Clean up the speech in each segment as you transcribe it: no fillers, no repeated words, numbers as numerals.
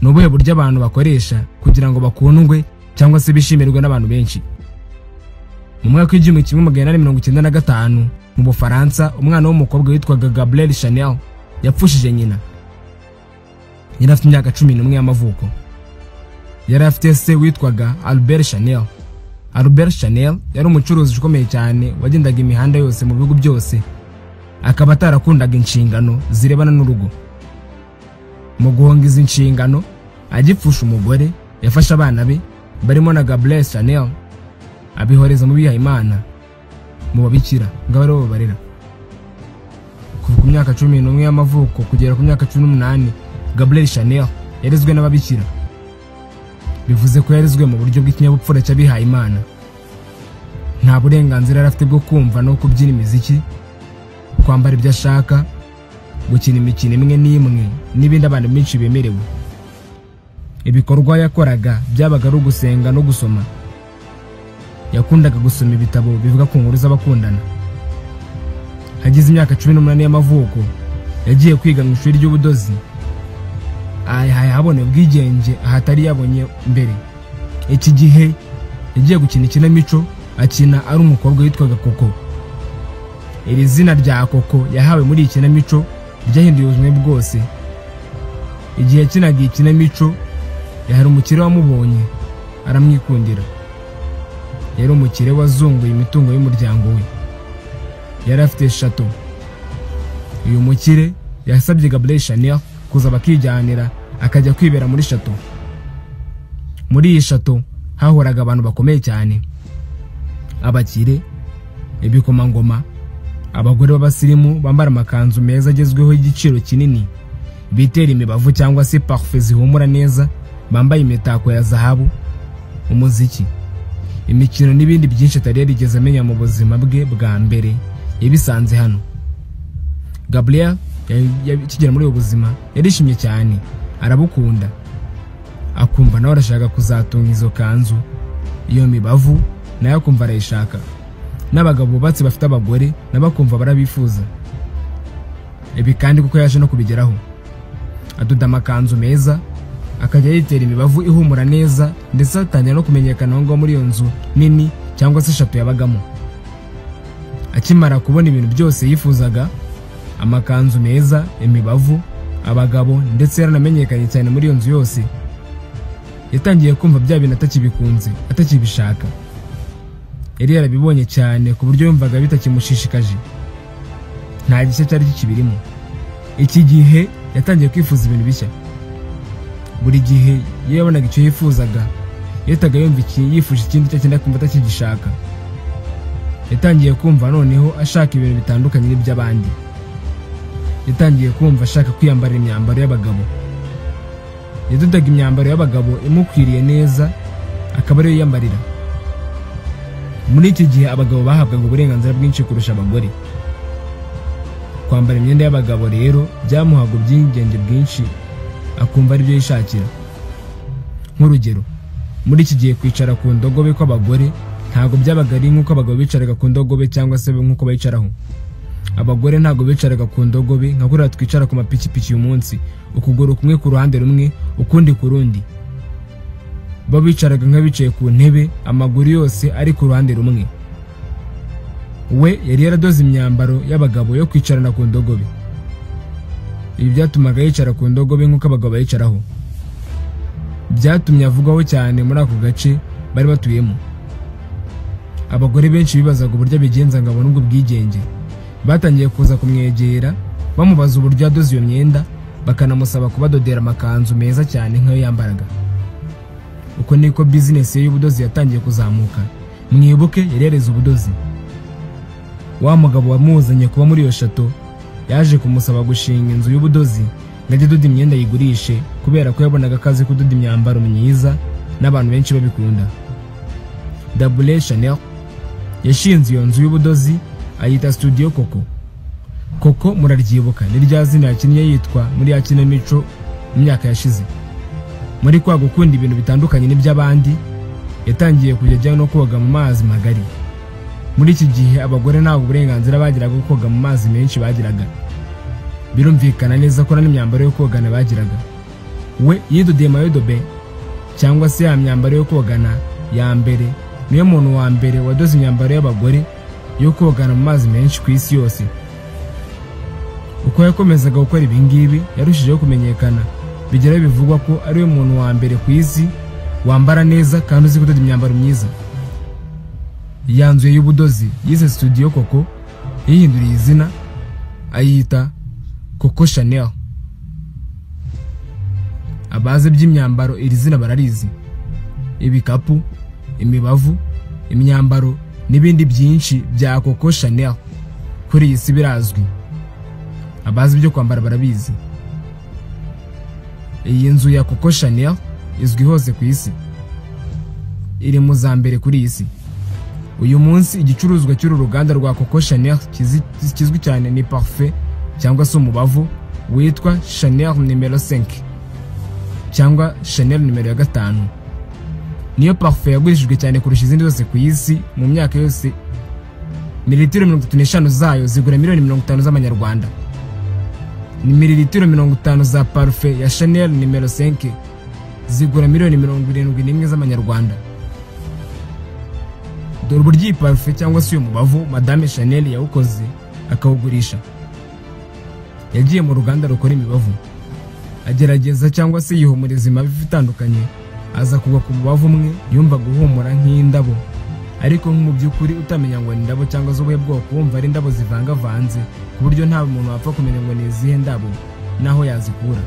Nubuhe buryo abantu bakoresha kugira ngo bakundwe cyangwa se bishimirwe n'abantu benshi. Mu mwaka w'1895 mu Bufaransa umwana w'umukobwa witwaga Gabrielle Chanel yapfushije nyina. Yari afite imyaka 11 y'amavuko. Yari afite se witwaga Albert Chanel. Albert Chanel yari umucuruzi ukomeye cyane wagendaga imihanda yose mu bihugu byose, akaba atarakundaga inshingano zirebana n'urugo. Mu guhonga izi nshingano agipfusha umugore yafashe abana be barimo na Gabrielle Chanel abihoreza mu bihaye Imana mu babikira ngo bari barera. Kuva ku myaka 11 y'amavuko kugera ku myaka 18 Gabrielle Chanel yarezwe n'ababikira. Bivuze ko yarezwe mu buryo bw'ikinyabupfura cy'abihaye Imana. Nta burenganzira arafite bwo kumva no kubyina imiziki, kwambara ibyo ashaka, gukina imikino imwe n'imwe n'ibindi abantu benshi bemerewe. Ibikorwa yakoraga byabaga ari ugusenga no gusoma. Yakundaga gusoma ibitabo bivuga ku nkuru z'abakundana. Hagize imyaka 18 y'amavuko yagiye kwiga mu ishuri ry'ubudozi. Habone ubwigenge ahatari yabonye mbere. Iki gihe yagiye gukina ikinamico, akina ari umukobwa witwaga Coco. Iri zina rya Coco yahawe muri ikinamico ryahinduye ubuzima bwose. Igihe yakinaga ikinamico yari umukire wamubonye aramwikundira. Yari umukire wazunguye imitungo y'umuryango we. Yari afite chateau. Uyu mukire yasabye Gabrielle Chanel kuza bakijyanira akajya kwibera muri chateau. Muri iyi chateau hahoraga abantu bakomeye cyane, abakire, ibikomangoma, abagore b'abasirimu bambara amakanzu meza agezweho y'igiciro kinini, bitera imibavu cyangwa se parfum zihumura neza, bambaye imitako ya zahabu, umuziki, imikino n'ibindi byinshi atari yarigeze amenya mu buzima bwe bwa mbere yabisanze hano. Gabrielle yakigera muri ubu buzima yarishimye cyane, arabukunda, akumva nawe arashaka kuzatunga izo kanzu, iyo mibavu nayo akumva arayishaka. N'abagabo bubatse bafite abagore nabakumva barabifuza. Ibi kandi kuko yaje no kubigeraho, adoda amakanzu meza, akajya yitera imibavu ihumura neza, ndetse atangira no kumenyekana ngo muri iyo nzu nini cyangwa se chateau yabagamo. Akimara kubona ibintu byose yifuzaga, amakanzu meza, imibavu, abagabo, ndetse yaranamenyekanye cyane muri iyo nzu yose, yatangiye kumva bya bintu atakibikunze, atakibishaka. Yari yarabibonye cyane ku buryo yumvaga bitakimushishikaje, nta gice cyari kikibirimo. Iki gihe yatangiye kwifuza ibintu bishya. Buri gihe yabonaga icyo yifuzaga, yataga yumva yifuje ikindi cyakindi akumva atakigishaka. Yatangiye kumva noneho ashaka ibintu bitandukanye n'iby'abandi. Yatangiye kumva ashaka kwiyambarira imyambaro y'abagabo. Yadodaga imyambaro y'abagabo imukwiriye neza, akaba ariyo yiyambarira. Muri iki gihe abagabo bahabwaga uburenganzira bwinshi kurusha abagore. Kwambara imyenda y'abagabo rero byamuhaga ubwigenge bwinshi, akumva ari byo yishakira. Nk'urugero, muri iki gihe kwicara ku ndogobe kw'abagore ntago byabaga ari nk'uko abagabo bicaraga ku ndogobe cyangwa se nk'uko bayicaraho. Abagore ntago bicaraga ku ndogobe nka kuriya twicara ku mapikipiki uyu munsi, ukuguru kumwe ku ruhande rumwe ukundi ku rundi. Bo bicaraga nk'abicaye ku ntebe, amaguru yose ari ku ruhande rumwe. We yari yaradoze imyambaro y'abagabo yo kwicarana ku ndogobe. Ibi byatumaga yicara ku ndogobe nk'uko abagabo bayicaraho. Byatumye avugwaho cyane muri ako gace bari batuyemo. Abagore benshi bibazaga uburyo abigenza ngo abone ubwo bwigenge. Batangiye kuza kumwegera bamubaza uburyo yadoze iyo myenda, bakanamusaba kubadodera amakanzu meza cyane nk'ayo yambaraga. Uko niko business ye y'ubudozi yatangiye kuzamuka. Mwibuke yari yareze ubudozi. Wa mugabo wamuzanye kuba muri iyo chateau yaje kumusaba gushinga inzu y'ubudozi ngo ajye adoda imyenda yigurishe, kubera ko yabonaga akazi kudoda imyambaro myiza n'abantu benshi babikunda. Gabrielle Chanel yashinze iyo nzu y'ubudozi ayita Studio Coco. Coco muraryibuka, ni rya zina yakinnye yitwa muri ya kinamico mu myaka yashize. Muri kwa gukunda ibintu bitandukanye n'iby'abandi, yatangiye kujya no koga mu mazi magari. Muri iki gihe abagore ntabwo uburenganzira bagiraga bwo koga mu mazi menshi bagiraga. Birumvikana neza ko n'imyambaro yo kogana bagiraga. we yidodiye maillot de bain cyangwa se ya myambaro yo kogana ya mbere. Niyo muntu wa mbere wadoze imyambaro y'abagore yo kogana mu mazi menshi ku isi yose. Uko yakomezaga gukora ibingibi yarushijeho kumenyekana, bigera bivugwa ko ari we muntu wa mbere ku isi wambara neza kandi uzi kudoda imyambaro myiza. Yanzuye y'ubudozi yise Studio Coco, yihinduriye izina ayita Coco Chanel. Abaze by'imyambaro iri zina bararizi: ibikapu, imibavu, imyambaro n'ibindi byinshi bya Coco Chanel kuri iyi si birazwi. Abazi byo kwambara barabizi. Iyi nzu ya Coco Chanel izwi hose ku isi, iri mu za mbere kuri iyi si. Uyu munsi igicuruzwa cy'uru ruganda rwa Coco Chanel kizwi cyane ni parfait cyangwa se umubavu witwa Chanel numero 5 cyangwa Chanel numero ya 5. Niyo parfait yagurishijwe cyane kurusha izindi zose ku isi mu myaka yose. Mililitiro 35 zayo zigura miliyoni 50 z'amanyarwanda. Ni mililitiro 50 za parfait ya Chanel numero 5 zigura miliyoni 71 z'amanyarwanda. Dore uburyo iyi parfait cyangwa se uyu mubavu Madame Chanel yawukoze akawugurisha. Yagiye mu ruganda rukora imibavu, agerageza cyangwa se yihumuriza imibavu itandukanye, aza kugwa ku mubavu umwe yumva guhumura nk'indabo, ariko mu by'ukuri utamenya ngo ni indabo cyangwa z'ubuhe bwoko, wumva ari indabo zivangavanze ku buryo nta muntu wapfa kumenya ngo ni izihe ndabo naho yazikura.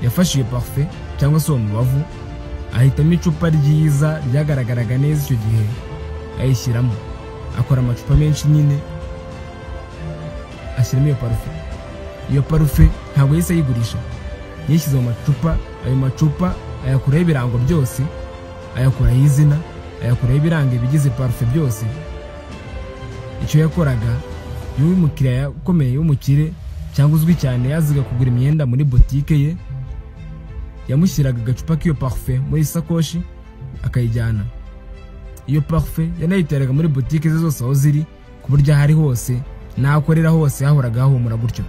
Yafashe iyo parfait cyangwa se uwo mubavu ahitamo icupa ryiza ryagaragaraga neza icyo gihe ayishyiramo, akora amacupa menshi nyine ashyiramo iyo parfait. Iyo parfait ntabwo yise ayigurisha, yishyize mu macupa. Ayo macupa ayakuraho ibirango byose, ayakuraho izina, ayakuraho ibiranga ibigize parfait byose. Icyo yakoraga, y'uyu mukiriya ukomeye w'umukire cyangwa uzwi cyane yaziga kugura imyenda muri boutique ye, yamushyiraga agacupa k'iyo parfait muri sakoshi akayijyana. Iyo parfait yanayiteraga muri boutique ze zose aho ziri, ku buryo ahari hose n'akorera hose hahoraga hahumura gutyo.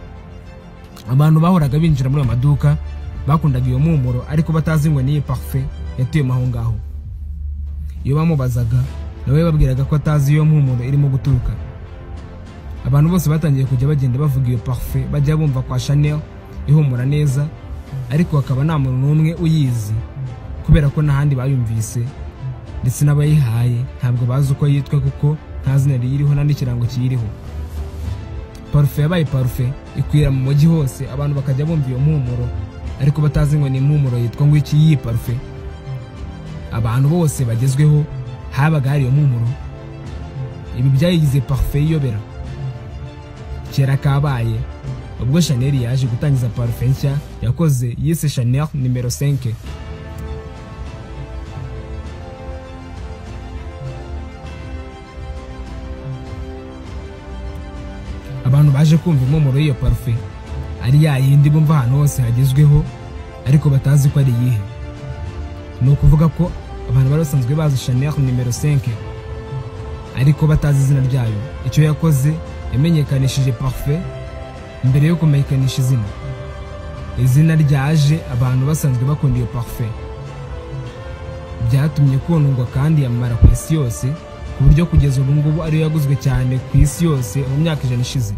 Abantu bahoraga binjira muri amaduka bakundaga iyo mpumuro, ariko batazi ngo ni parfait yatuyemo aho ngaho. Iyo bamubazaga nawe babwiraga ko atazi iyo mpumuro irimo guturuka. Abantu bose batangiye kujya bagenda bavuga iyo parfait bajya bumva kwa Chanel ihumura neza, ariko akaba nta muntu n'umwe uyizi kubera ko n'ahandi bayumvise, ndetse n'abayihaye ntabwo bazi uko yitwa kuko nta zina riyiriho nta n'ikirango kiyiriho. Parfait yabaye parfait ikwira mu mujyi hose, abantu bakajya bumva iyo mpumuro ariko batazi ngo ni impumuro yitwa ngo iki iyi parfait. Abantu bose bagezweho habaga hari iyo mpumuro. Ibi byayigize parfait yiyobera. Kera kabaye ubwo Chanel yaje gutangiza parfait nshya yakoze yise Chanel numero 5. Abantu baje kumva impumuro y'iyo parfait ari ya yindi bumva ahantu hose hagezweho ariko batazi ko ari iyihe. Ni ukuvuga ko abantu bari basanzwe bazi Chanel numero 5 ariko batazi izina ryayo. Icyo yakoze, yamenyekanishije parfait mbere yo kumenyekanisha izina. Izina ryaje abantu basanzwe bakunda iyo parfait, byatumye kundwa kandi yamara ku isi yose, ku buryo kugeza ubu ngubu ariyo yaguzwe cyane ku isi yose mu myaka 100 ishize.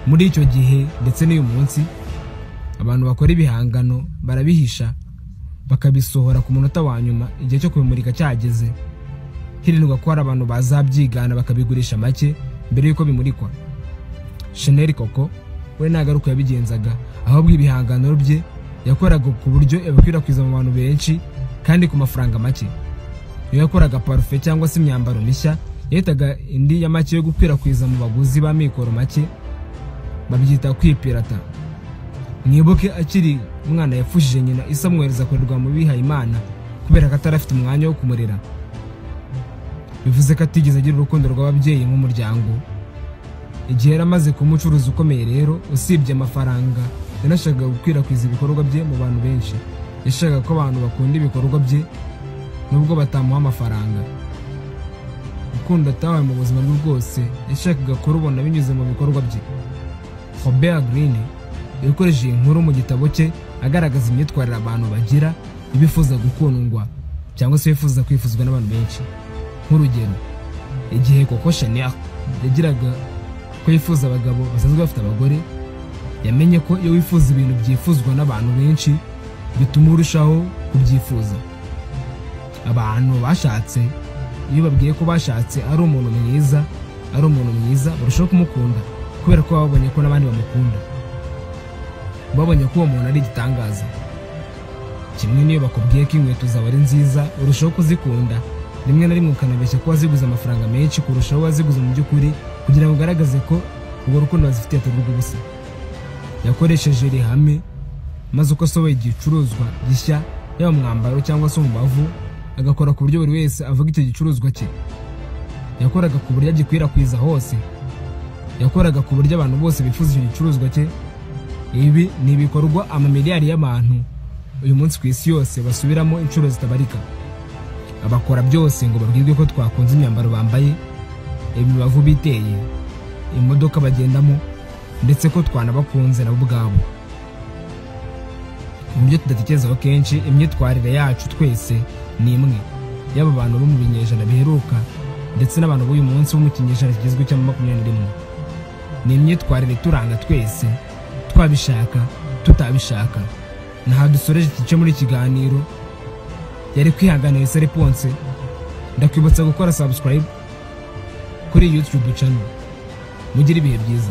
Muri icyo gihe ndetse n'uyu munsi abantu bakora ibihangano barabihisha bakabisohora ku munota wa nyuma igihe cyo kubimurika cyageze, hirindwa ko hari abantu bazabyigana bakabigurisha make mbere yuko bimurikwa. Chanel Coco we nagaruka yabigenzaga, ahubwo ibihangano bye yakoraga ku buryo yabikwirakwiza mu bantu benshi kandi ku mafaranga make. Iyo yakoraga parfait cyangwa se imyambaro mishya, yahitaga indi ya make yo gukwirakwiza mu baguzi ba mikoro make, babyita kwipirata. Mwibuke akiri umwana yafushije nyina isa amwohereza kurerwa mu bihaye Imana kubera ko atarafite umwanya wo kumurera. Bivuze ko atigeze agira urukundo rw'ababyeyi nk'umuryango. Igihe yaramaze kumucuruza ukomeye rero, usibye amafaranga, yanashakaga gukwirakwiza ibikorwa bye mu bantu benshi. Yashakaga ko abantu bakunda ibikorwa bye nubwo batamuha amafaranga. Urukundo atahawe mu buzima bwe bwose yashakaga kurubona binyuze mu bikorwa bye. Robert Greene yakoresheje inkuru mu gitabo cye agaragaza imyitwarire abantu bagira ibifuza gukundwa cyangwa se bifuza kwifuzwa n'abantu benshi. Nk'urugero, igihe Coco Chanel yagiraga ko yifuza abagabo basanzwe bafite abagore, yamenye ko iyo wifuza ibintu byifuzwa n'abantu benshi bituma urushaho kubyifuza. Abantu bashatse iyo babwiye ko bashatse ari umuntu mwiza barushaho kumukunda kubera ko babonye ko n'abandi bamukunda, babonye ko uwo muntu ari igitangaza. Kimwe niyo bakubwiye ko inkweto zawe ari nziza urushaho kuzikunda, rimwe na rimwe ukanabeshya ko waziguze amafaranga menshi kurushaho waziguze mu by'ukuri kugira ngo ugaragaze ko ubwo rukundo wazifitiye atari urw'ubusa. Yakoresheje iri hame maze uko asohoye igicuruzwa gishya yaba mwambaro cyangwa se umubavu agakora ku buryo buri wese avuga icyo gicuruzwa cye. Yakoraga ku buryo agikwirakwiza hose, yakoraga ku buryo abantu bose bifuza icyo gicuruzwa cye. Ibi ni ibikorwa amamiliyari y'abantu uyu munsi ku isi yose basubiramo inshuro zitabarika. Abakora byose ngo babwirwe ko twakunze imyambaro bambaye, imibavu biteye, imodoka bagendamo, ndetse ko twanabakunze nabo ubwabo. Mu byo tudatekerezaho kenshi, imyitwarire yacu twese ni imwe, yaba abantu bo mu binyejana biheruka ndetse n'abantu b'uyu munsi bo mu kinyejana kigezweho cya 21. Ni imyitwarire ituranga twese, twabishaka tutabishaka. Naha dusoreje igice muri kiganiro. Yari kwihanganira Sari Ponce. Ndakwibutsa gukora subscribe kuri YouTube channel. Mugire ibihe byiza.